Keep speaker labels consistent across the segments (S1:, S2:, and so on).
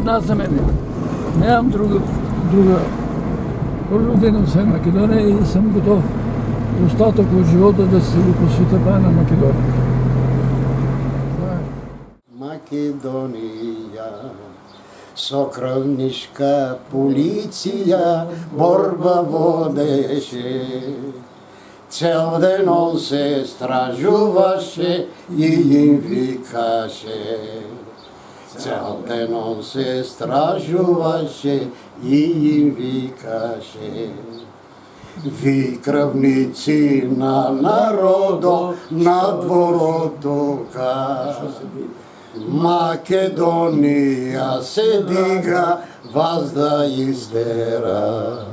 S1: една за мене. Нямам друга родина, освен Македония и съм готов остатък от живота да се го посвета на Македония.
S2: Македония, сокровнишка полиция, борба водеше. Цел ден он се стражуваше и им викаше. Цел ден он се стражуваше и им викаше. Ви кръвници на народо, на дворотока. Македония се дига, вас да издера.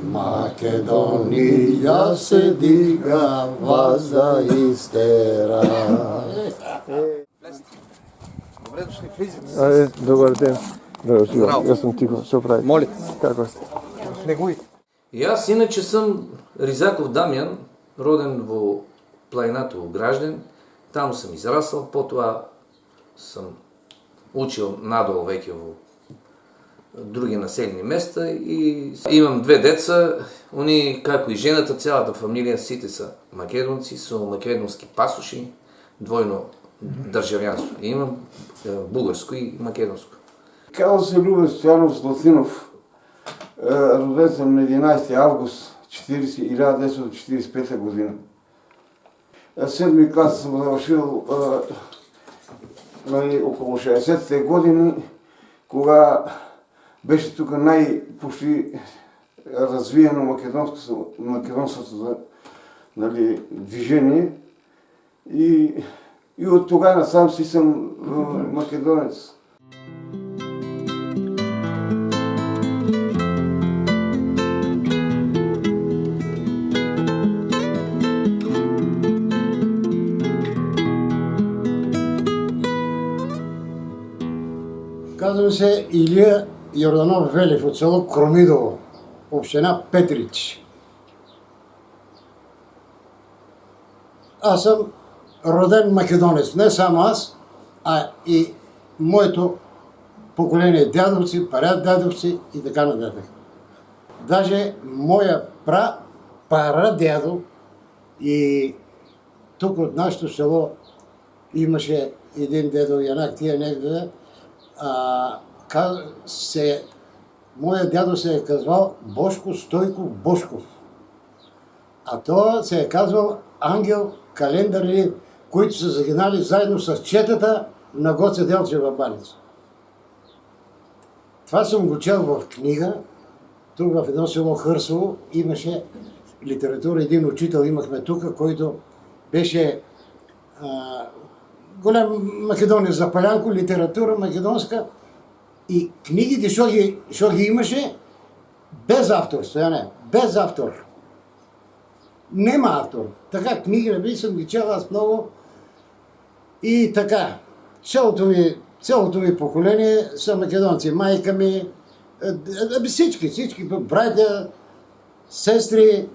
S2: Македония се дига, вас да издера.
S3: Добре дошли, влизайте.
S4: Добър ден. Аз съм Тихо, що прави?
S3: Моля.
S4: Како сте?
S3: Снегуй.
S5: И аз иначе съм Ризаков Дамян, роден во планината Огражден. Там съм израсъл, по-това съм учил надолу веќе во други населени места и имам две деца. Они, како и жената, цялата фамилија, сите са македонци, со македонски пасоши, двойно државјанство. И имам бугарско и македонско.
S6: Казвам се Любен Стоянов Златинов. Роден съм на 11 август 1945 година. 7 клас съм завършил около 60-те години, кога беше тук най-почти развиено македонското движение. И от тогава насам си съм македонец.
S2: Казвам се Илия Йорданов Велев от село Кромидово, община Петрич. Аз съм роден македонец, не само аз, а и моето поколение дядовци, прадядовци и така нататък. Даже моя прадядо и тук от нашето село имаше един дедо Янак, тия негде, моя дядо се е казвал Бошко Стойков Бошков. А той се е казвал Ангел Календар, които са загинали заедно с четата на Гоце Делчев в Баница. Това съм го чел в книга. Тук в едно село Хърсово имаше литература. Един учител имахме тук, който беше голям македонец за Палянко, литература македонска. И книгите, що ги имаше, без автор, Стояне, без автор. Нема автор. Така книги съм ги чел аз много. И така, цялото ми поколение са македонци. Майка ми, всички, братя, сестри.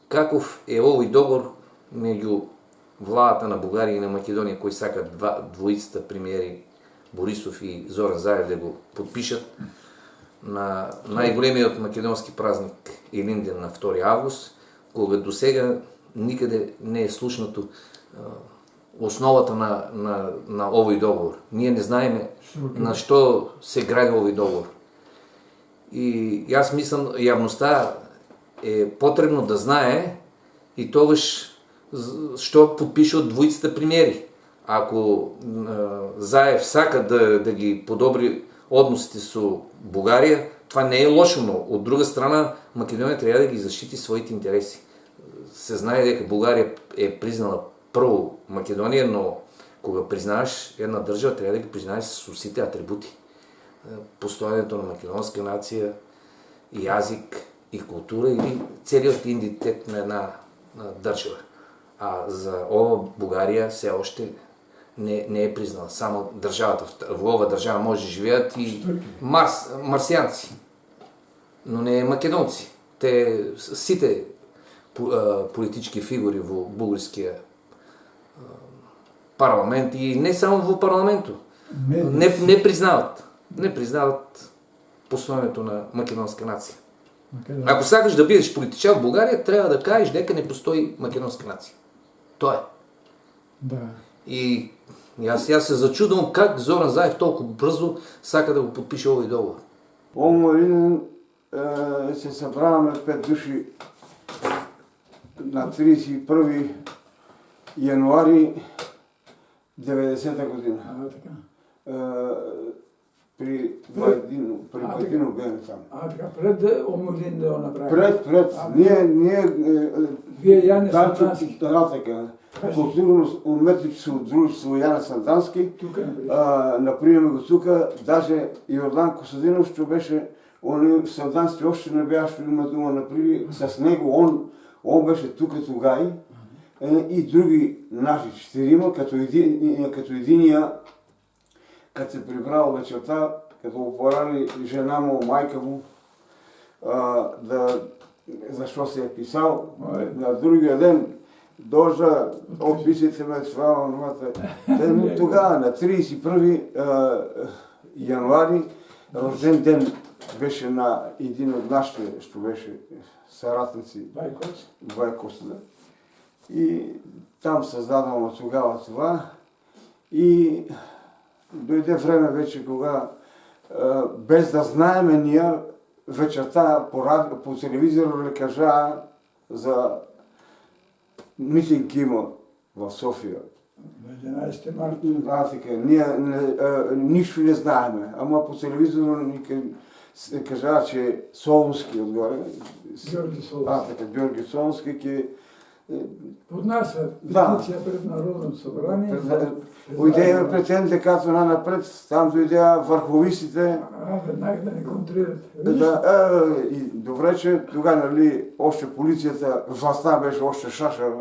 S5: Каков е овој договор меѓу владата на Бугарија и на Македонија, кои сакат двоицата премиери Борисов и Зоран Заев да го подпишат на најголемиот македонски празник Илинден на 2 август, кога до сега никаде не е слушнато основата на овој договор. Ние не знаеме на што се гради овој договор. И јас мислам, јавноста е потребно да знае и тогаш што подпишат двоицата премиери. Ако Заев сака да ги подобри односите со Бугарија, това не е лошо, но от друга страна Македонија трябва да ги защити своите интереси. Се знае дека Бугарија е признала прво Македонија, но кога признаваш една држава, трябва да ги признаеш с сите атрибути. Постоянето на македонска нација, и јазик, и култура, или целиот идентитет на една држава. А за ова Бугарија се още не е признала. Само државата, во ова држава може да живеат и марсијанци, но не македонци. Те сите политички фигури во бугарския парламент и не само во парламенту не признават. не признават постоянето на македонска нация.
S1: Македон.
S5: Ако сакаш да бидеш политичар в България, трябва да кажеш дека не постои македонска нация. То е.
S1: Да.
S5: И аз се зачудвам как Зоран Заев толкова бързо сака да го подпише овој договор.
S6: Омарин се събраваме 5 души на 31 януари 90-та година.
S1: Така.
S6: При Байдино бяме там.
S1: Така, пред Омолин да го направи.
S6: Пред. Ние
S1: Вие Яне
S6: Данчо,
S1: Сандански.
S6: така. Културно-уметническо дружество Яне Сандански.
S1: Тук е
S6: Наприеме го тук, даже Йордан Косадинов, що беше, Сандански още не бяха, има дума наприви, с него он беше тук тогава и други наши 4, като единия, като се прибрал вечерта, като го порали жена му, майка му, защо се е писал, на другия ден дожда, описайте ме това, тогава на 31 януари, рожден ден беше на един от нашите, що беше съратници, Байкос. И там създадохме тогава това. И дойде време вече, кога без да знаеме ние, вечерта по телевизора ли кажа за митинг има в София.
S1: 11 марта.
S6: Така, ние нищо не знаеме, ама по телевизора ни кажа, че Солунски отгоре.
S1: Георги Солунски.
S6: Така, Георги Солунски,
S1: Поднася петиция пред Народното събрание.
S6: Дойде претендите, като напред, там дойде върховистите.
S1: Веднага да не контрират.
S6: И добре, че тогава, нали, още полицията, властта беше още шаша.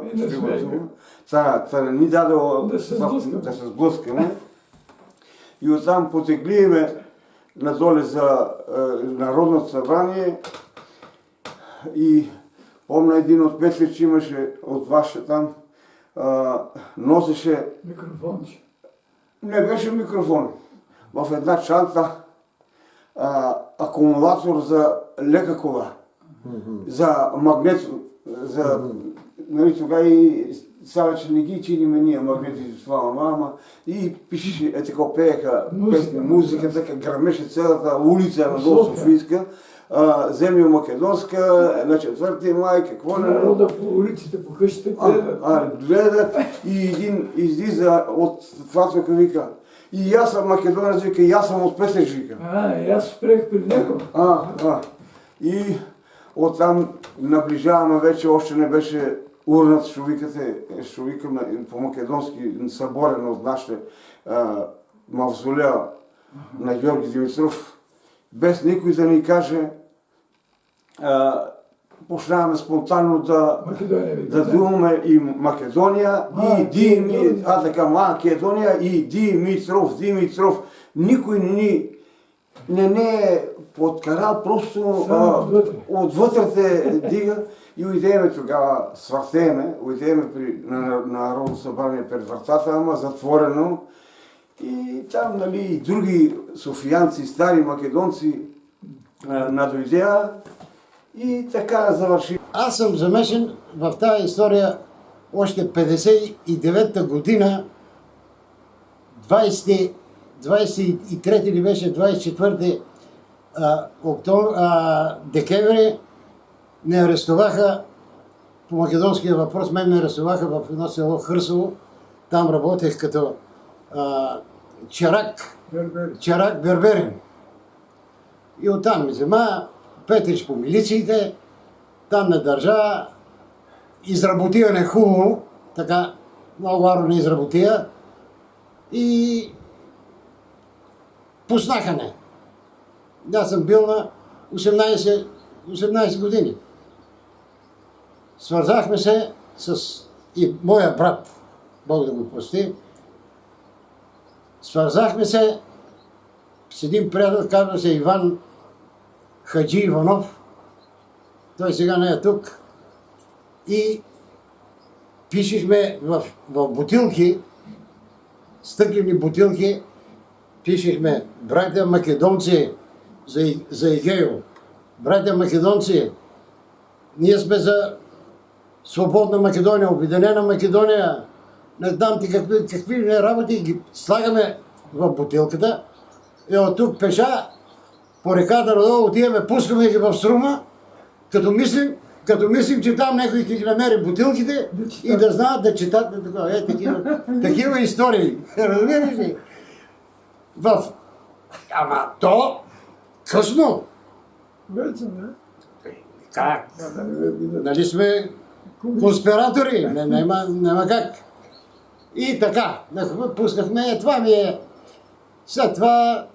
S6: Та не ни даде да се сблъскаме. И оттам потеглиме надоле за Народното събрание и помня един от Петрич имаше от ваше там, носеше...
S1: Микрофонче.
S6: Не беше микрофон. В една чанта акумулатор за лека кола. За магнет, нали, тогава и сега, че не ги чиниме ние магнети за това, ама и пишеше, така пееха музика, така грамеше цялата улица на Долу Софийска. Земя Македонска, на 4 май, какво не...
S1: Народа по улиците, по къщите
S6: гледат и един излиза от това, тук вика. И аз съм македонец, вика, и аз съм от Петрич, вика.
S1: И аз спрех при него.
S6: И оттам наближаваме вече, още не беше урнат, що викаме по-македонски, съборен от нашите мавзолея на Георги Димитров. Без никой да ни каже, почнаваме спонтанно да думаме и Македония, и Македония, и Димитров. Никой не е подкарал, просто отвътре те дига и уйдеме тогава, свъртеме, на Народно събрание пред вратата, ама затворено. И там, нали, и други софиянци, стари македонци надойдеа и така завърши.
S2: Аз съм замесен в тази история още 59-та година, 23 или беше 24 декември, ме арестуваха по македонския въпрос, ме арестуваха в едно село Хърсово, там работех като чарак берберин. И оттам ми взема Петрич по милициите, там ме държа, изработия не хубаво, така много варно не изработия и пуснаха не. Аз съм бил на 18 години. Свързахме се с и моя брат, Бог да го прости, свързахме се с един приятел, казва се Иван Хаджи Иванов. Той сега не е тук. И пишехме в бутилки, стъклени бутилки, пишехме, братя македонци, за Игео. Братя македонци, ние сме за свободна Македония, обединена Македония. Не знам ти какви работи ги слагаме в бутилката. И от тук пеша по реката надолу отиваме, пускаме ги в Струма, като мислим, че там някой ги намери бутилките и да знаят да четат такива истории. Разбираш ли? Ама то късно.
S1: Вече, не?
S2: Как? Нали сме конспиратори? Няма как. И така, пуснахме, това ми е. След това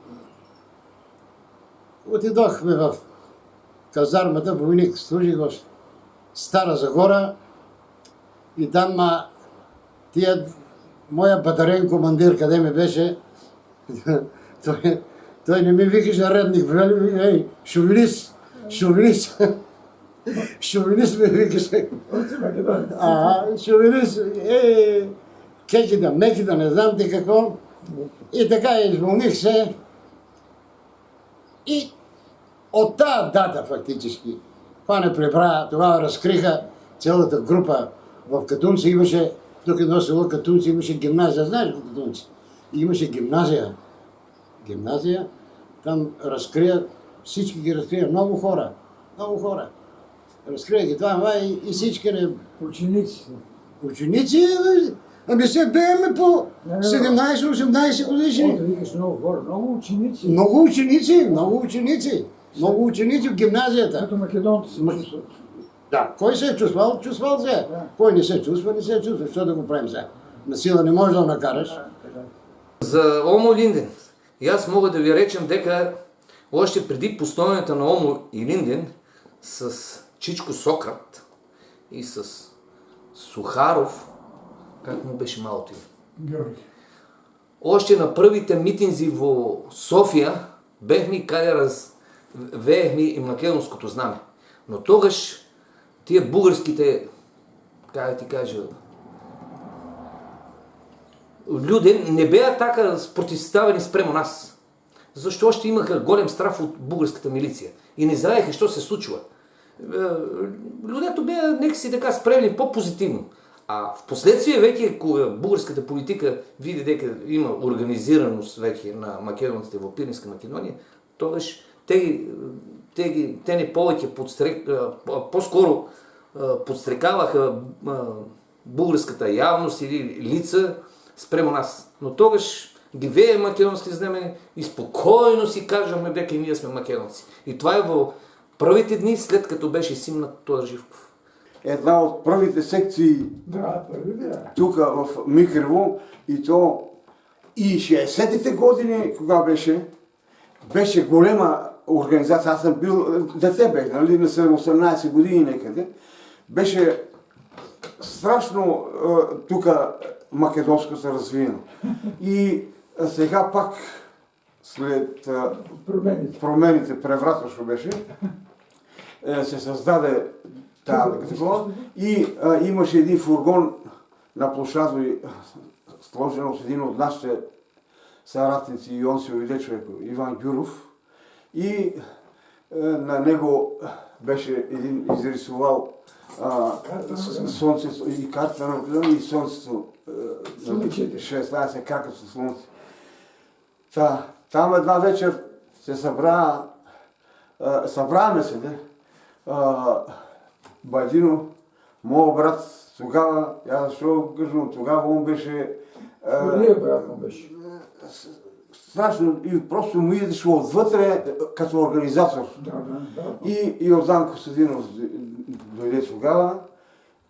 S2: отидохме в казармата, войник, служих в Стара Загора и там моя батареен командир, къде ме беше, той не ми викаше редник, ей, шовинист, шовинист ме викаше. Шовинист, кекида, мекида, не знам ти какво. И така изволних се. И от тази дата фактически, това не прибра, тогава разкриха цялата група в Катунци, имаше, тук едно село Катунци, имаше гимназия, знаеш го Катунци? Имаше гимназия, там всички ги разкрия, много хора. Разкрия ги това и всички не... Ученици, ами се бееме по 17-18 годишни.
S1: Викаш много хора,
S2: Много ученици в гимназията.
S1: Като македонци се чувстват.
S2: Да, кой се е чувствал? Чувствал се. Да. Кой не се чувства? Защо да го правим сега? На сила не можеш да накараш.
S5: За Омо Линден. И аз мога да ви речем дека още преди постоянето на Омо и Линден с Чичко Сократ и с Сухаров, как му беше малото име? Още на първите митинзи в София бехме каде развеехме и македонското знаме. Но тогаш тия българските, как да ти кажа, люди не беа така противоставени спрямо нас. Защо още имаха голям страх от българската милиция и не знаеха що се случва. Людето беа некаси така спремени по-позитивно. А в последствие вече, кога българската политика види дека има организираност вече на македонците в Пиринска Македония, тогаш те не повече по-скоро подстрекаваха българската явност или лица спрямо нас. Но тогаш ги вее македонски знамени и спокойно си кажахме дека и ние сме македонци. И това е в първите дни, след като беше симнат Тодор Живков.
S6: Една от първите секции тук в Михрево и то и 60-те години, кога беше голема организация, аз съм бил, дете бех, нали, на 18 години некъде, беше страшно тук македонско се развиено. И сега пак след промените, превратно беше, се създаде такова и имаше един фургон на площадо сложен от един от нашите съратници и он се увиде човек, Иван Гюров, и на него беше един изрисувал слънцето и карта на Македония и слънцето 16 кракато слънце. Там една вечер се събрахме се, Бадино, моят брат, тогава, аз защо кажем, тогава он беше...
S1: брат му беше?
S6: Страшно и просто му идеше отвътре като организатор. И Йордан Костадинов дойде тогава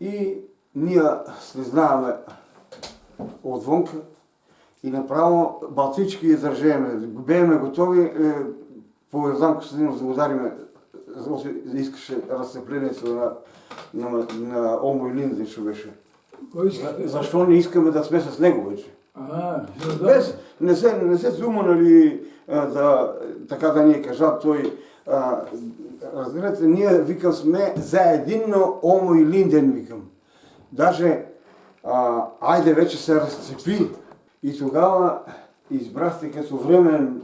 S6: и ние слезнаваме отвънка и направо балтички държеме, бееме готови по Йордан Костадинов да удариме. Искаше разцеплението на Омо и Линден, що беше. Защо не искаме да сме с него вече? Не се зума, нали, така да ни е кажа той. Разбирате, ние, викам, сме за единно Омо и Линден, викам. Даже, айде вече се разцепи. И тогава избрахте като времен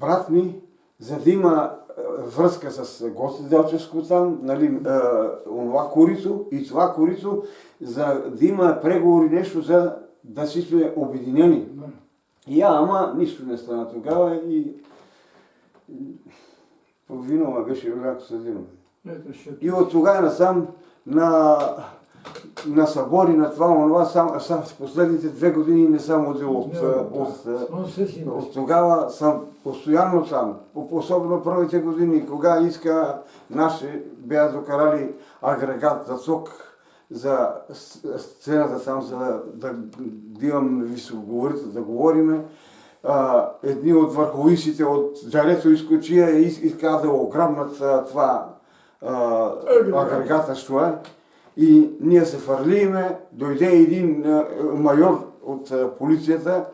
S6: брат ми, за да има връзка с Гоце Делчевско там, нали, онова корито и това корито, за да има преговори нещо, за да си сме обединени. И ама нищо не стана тогава и половина ме беше вероятно съдено. И от тогава насам на събори, на това, онова, сам в последните 2 години не съм отдел от тогава съм постоянно там. Особено първите години, кога иска наши бяха докарали агрегат за сок за сцената там, за да имам високоговорител, да говориме. Едни от върховиците от Джарето изкочия и иска да ограбнат това агрегата, що е. И ние се фърлиме, дойде един майор от полицията,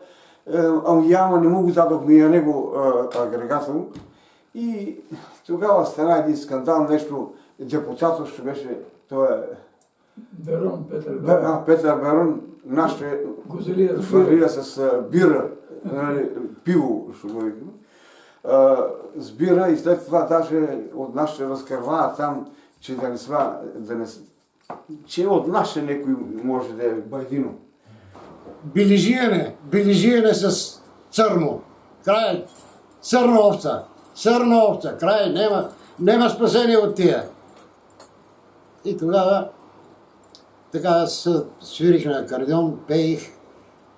S6: ама не му го дадохме на него агрегата. И тогава стана един скандал, нещо, депутатът ще беше, той е
S1: Берон, Петър Берон.
S6: Петър Берон, нашите фърлия с бира, пиво, ще го видим. С бира и след това даже от нас ще разкърва там, че че от нас ще някой може да е байдино.
S2: Бележиене с църно. Край, църна овца, край, няма спасение от тия. И тогава така свирих на акордеон, пеих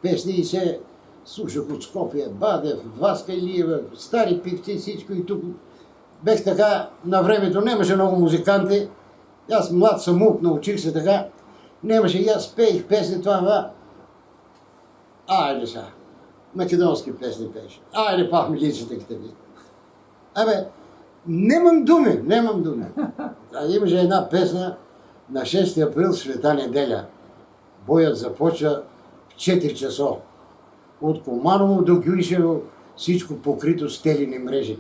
S2: песни и се слушах от Скопия, Бадев, Васка Илиева, стари певци, всичко и тук. Бех така, на времето нямаше много музиканти, аз млад съм мук, научих се така, нямаше и аз пеих песни, това. Айде сега, македонски песни пееш, айде пах милицията като ви. Абе, нямам думи. Имаше една песна на 6 април, Света неделя. Боят започва в 4 часа. От Команово до Гюишево всичко покрито с телени мрежи.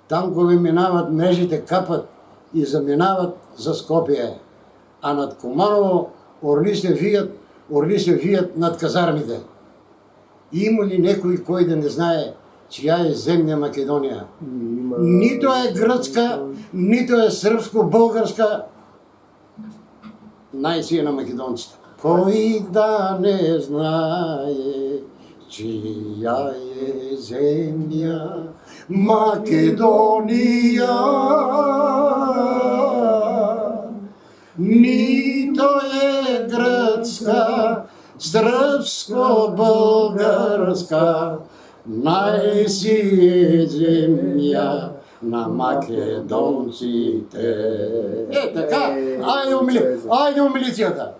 S2: Танкове минават, мрежите капат и заминават за Скопие. А над Команово орли се вият над казармите. Има ли някой, кой да не знае, чия е земя Македония? Нито е гръцка, нито е сръбско-българска, най-си е на македонците. Кой да не знае, чия е земя Македония, нито е гръцка, сръбско-българска, най-си е земя на македонците. Така, айде умилицията.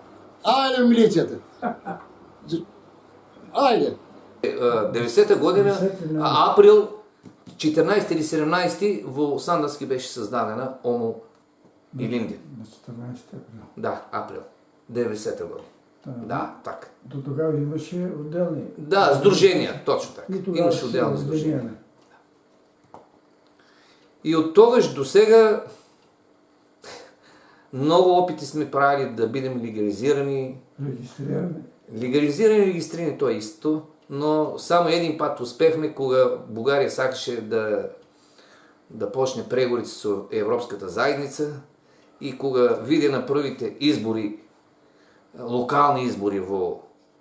S2: Айде.
S5: 90-та година, април 14 или 17 в Сандански беше създадена ОМО Илинден.
S1: На 14 април.
S5: Да, април. 90-та година. Да, така.
S1: До тогава имаше отделни.
S5: Да, сдружения, точно така. Имаше отделни сдружения. И от тогаш до сега много опити сме правили да бидем легализирани. Регистрирани, то е исто, но само един път успехме, кога България сакаше да почне преговори с Европската заедница и кога видя на първите избори, локални избори в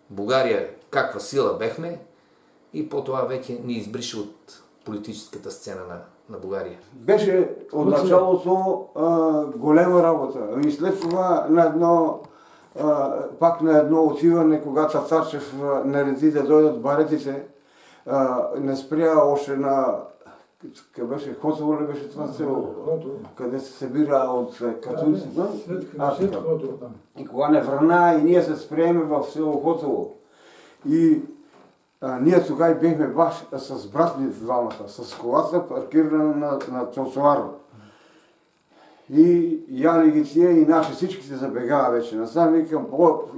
S5: България, каква сила бехме и по това вече ни избрише от политическата сцена на България.
S6: Беше от началото голема работа. И след това пак на едно отиване, когато Царчев нареди да дойдат баретите, не спря още на къде беше, Хотово ли беше това село, къде се събира от католиците. И кога не върна и ние се сприеме в село Хотово. И ние тогава бехме баш с брат ми двамата, с колата паркирана на тротуара. И Ян и Гития и наши всичките забегава вече насам.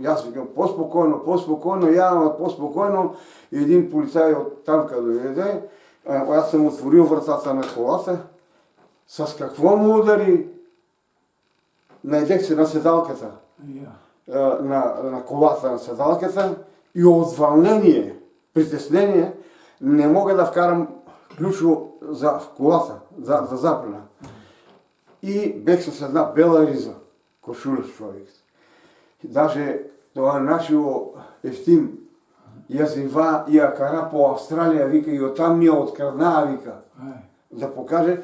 S6: Аз викам по-спокойно, Ян по-спокойно. И един полицай от там къде дойде, аз съм отворил вратата на колата. С какво му удари? Наедех се на седалката. На колата на седалката и от вълнение, притеснение, не мога да вкарам ключо в колата, за запрена. И бех с една бела риза, кошуля човек. Даже това нашио ефтим язива и акара по Австралия, вика, и оттам ми открадна, вика, да покаже,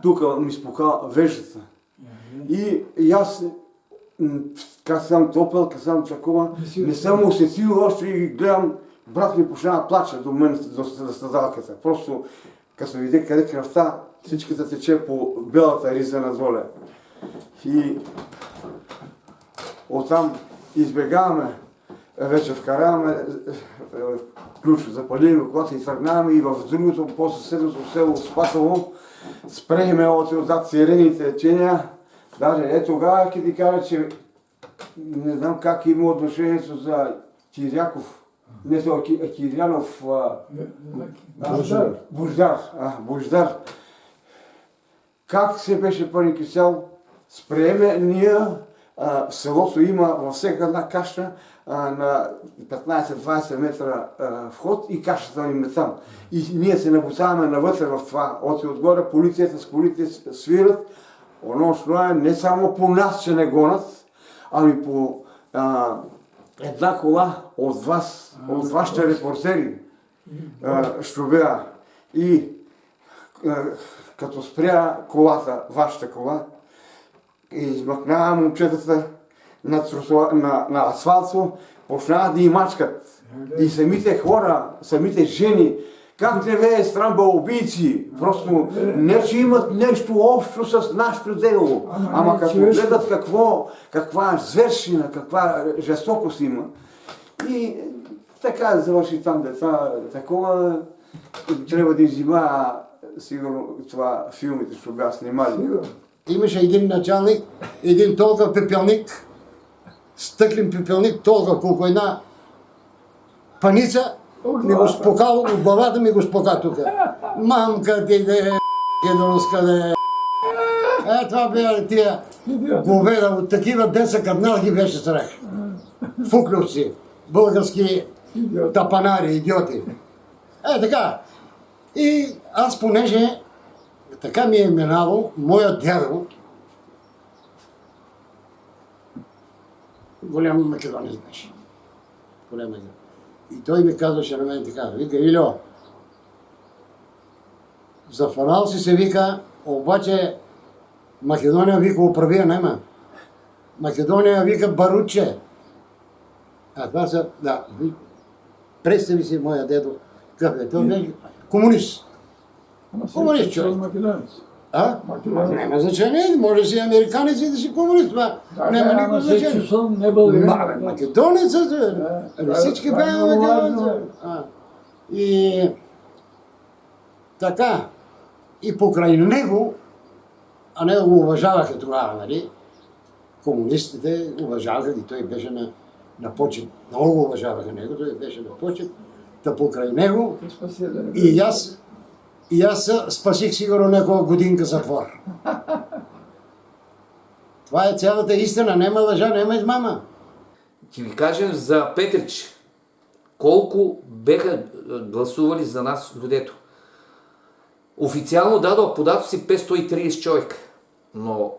S6: тук ми спука веждата. И аз, как съм топъл, как съм такова, не съм усетил още и гледам, брат ми почна да плаче до мен, до страдалката. Просто, като се види къде кръвта, всичката тече по белата риза надоле. И оттам избегаваме, вече вкараваме ключ, запалим колата и тръгнаваме и в другото по-съседното село Спасово спрехме отзад сирените течения. Даже тогава ще ти кажа, че не знам как има отношението за Киряков, не за Кирянов, Бождар. Как се беше паникисял, спреме ние, в селото има във всяка една каща на 15-20 метра вход и кащата им е там. И ние се набутаваме навътре в това. Отгоре полицията с колите свират. Оно що е не само по нас, че не гонат, ами по една кола от вас, от вашите репортери, що беа. И като спря колата, вашата кола, и измъкнава момчетата на асфалто, почнава да имачкат. И самите хора, самите жени, как не ве е страмба убийци, просто не че имат нещо общо с нашето дело, ама като гледат каква зверщина, каква жестокост има. И така завърши там деца, такова трябва да изима сигурно това филмите, ще бяха снимали.
S2: Имаше един началник, един толкова пепелник, стъклен пепелник, толкова колко една паница, ми го спокал, от главата ми го спока тук. Мамка ти да е, гедонска да е. Това бяха тия говеда, от такива деца кардинал ги беше страх. Фуклювци, български тапанари, идиоти. Така. И аз, понеже така ми е минало, моят дядо, голям македонец беше. Голям македонец. И той ми казваше на мен така, вика, Ильо, зафанал си се, вика, обаче Македония, вика, управия нема. Македония, вика, баруче. А това са, да, представи си моя дедо, какъв е, той беше комунист. Комунист човек. Няма значение, може да си американец и да си комунист, няма никакво значение. Македонец, всички бяха македонец. И така, и покрай него, а него го уважаваха тогава, нали? Комунистите уважаваха и той беше на почет. Много го уважаваха него, той беше на почет. Та покрай него и аз спасих сигурно няколко годинка затвор. Това е цялата истина, нема лъжа, нема измама.
S5: Ти ви кажем за Петрич, колко беха гласували за нас людето. Официално дадох подато си 530 човек, но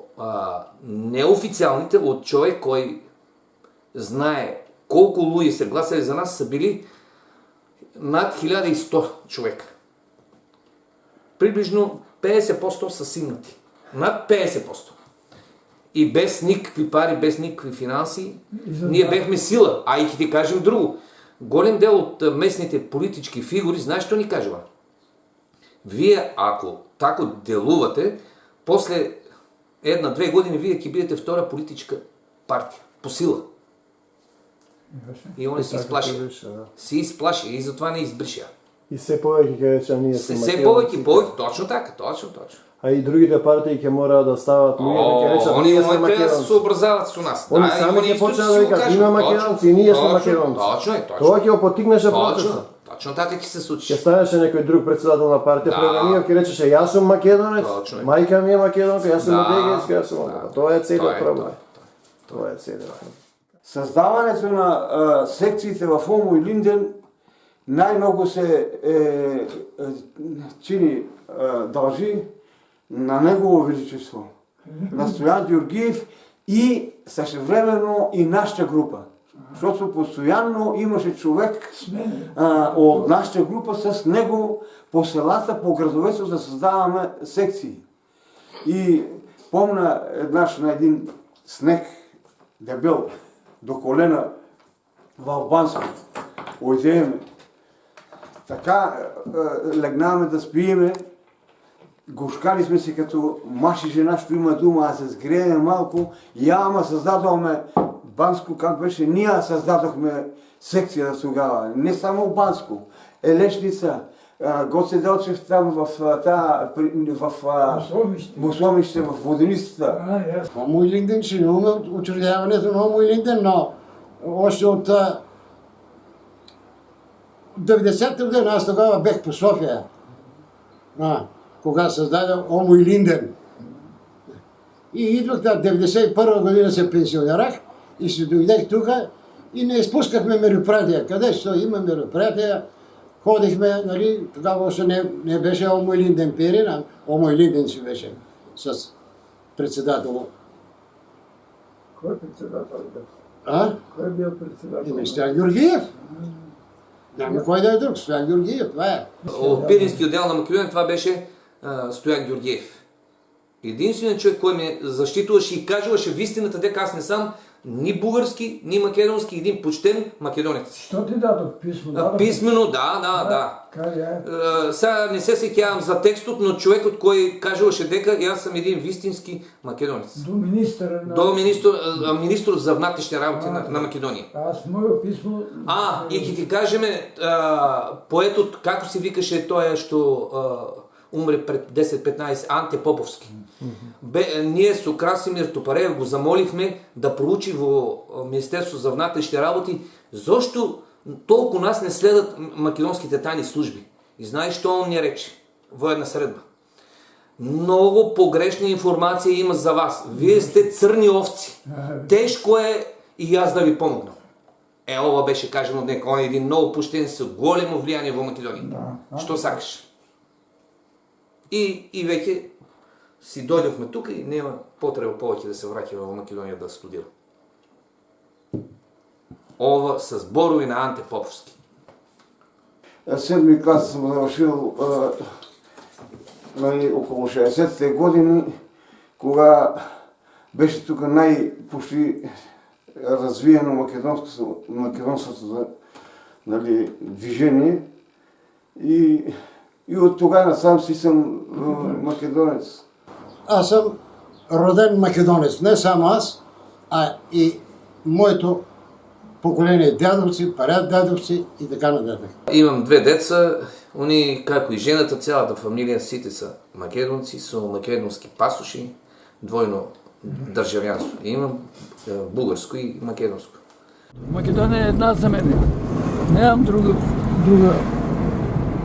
S5: неофициалните от човек, кой знае колко луи се гласали за нас, са били над 1100 човека. Приблизно 50% са сигнати. Над 50%. И без никакви пари, без никакви финанси, ние бехме сила. А и ти кажем друго. Голем дел от местните политически фигури, знаеш що ни кажа? Вие, ако тако делувате, после 1-2 години вие ки бидете втора политическа партия. По сила. И он се изплаши. Се изплаши и затова не избриша.
S4: И все повеќе ќе рече ние сме
S5: Все повеќе, точно така, точно.
S4: А и другите партии ќе мора да стават ние ќе речат ние сме македонци.
S5: Они се образават со нас.
S4: Они сами ќе почнат да викаат има македонци и ние сме македонци.
S5: Точно е.
S4: Тоа ќе опотикнеше процесот.
S5: Точно така ќе се случи.
S4: Ќе станеше некој друг председател на партија пред ние ќе речеше јас сум македонец, мајка ми е македонка, јас сум од Егејска, јас сум. Тоа е целиот проблем. Тоа е целиот проблем.
S6: създаването на секциите в Омо и Линден най-много се дължи на Негово Величество, на Стоян Георгиев и същевременно и нашата група. Защото постоянно имаше човек от нашата група с него по селата, по градовете да създаваме секции. И помня еднаш на един снег, дебел, до колена в Банско, отидеме. Така легнаваме да спиеме, гушкали сме се като мъж и жена, що има дума, а се сгрееме малко и ама създадохме Банско, как беше, ние създадохме секция тогава, не само Банско, Елешница, Гоце Делчев там в Мусломище, в Воденицата.
S2: Омо и Линден, ще не уме учредяването на Омо и Линден, но още от 90-та година, аз тогава бех по София, кога създаде Омо и Линден. И идвах, 91 година се пенсионерах и се дойдех тук и не изпускахме мероприятия. Къде ще има мероприятия? Ходихме, нали, тогава още не беше Омо и Линден Перин, а Омо и Линден си беше с председател.
S1: Кой е председател?
S2: Кой
S1: е бил председател?
S2: Стоян Георгиев. Няма кой да е друг, Стоян Георгиев, това е.
S5: От Пирински отдел на Македония това беше Стоян Георгиев. Единственият човек, който ме защитуваше и казваше в истината, дека аз не съм ни български, ни македонски, един почтен македонец.
S1: Що ти дадох писмо?
S5: Писмено, да.
S1: Къде?
S5: Сега не се сетявам за текстът, но човекът, който казваше дека и аз съм един вистински македонец.
S1: До министъра на...
S5: До министър за внатрешни работи на Македония.
S1: Аз моето писмо...
S5: И ки ти кажем, поетът, како се викаше той, що умре пред 10-15, Анте Поповски. Ние с Красимир Топареев го замолихме да проучи в Министерство за внатрешни работи, защо толкова нас не следат македонските тайни служби. И знаеш, що он ни рече? Военна средба. Много погрешна информация има за вас. Вие сте църни овци. Тежко е и аз да ви помогна. Ова беше кажено от него. Он е един много пущен с големо влияние в Македония. Що сакаш? И веќе си дойдохме тук и няма потреба повече да се враќа в Македония да студира. Ова са зборови на Анте Поповски.
S6: Седми клас съм завършил около 60-те години, кога беше тук най-почти развиено македонското движение и от тогава насам си съм македонец.
S2: Аз съм роден македонец, не само аз, а и моето поколение дядовци, прадядовци и така нататък.
S5: Имам две деца, они, како и жената, цялата фамилия, сите са македонци, са македонски пасоши, двойно държавянство. Имам българско и македонско.
S1: Македония е една за мен. Нямам друга.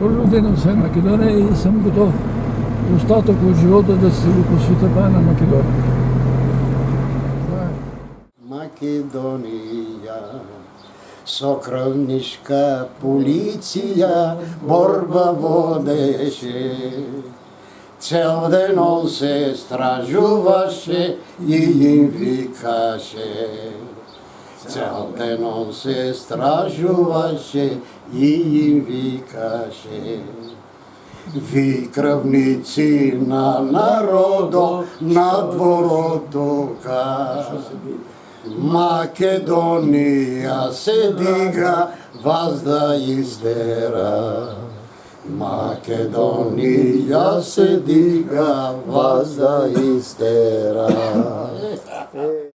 S1: Роден съм в Македония и съм готов остатък от живота да се го посветя на Македония.
S2: Македония, сокровнишка полиция, борба водеше. Цел ден он се стражуваше и им викаше. Цел ден он се стражуваше и им викаше. Ви кръвници на народо, на дворото Македония се дига, вас да издера. Македония се дига, вас да издера.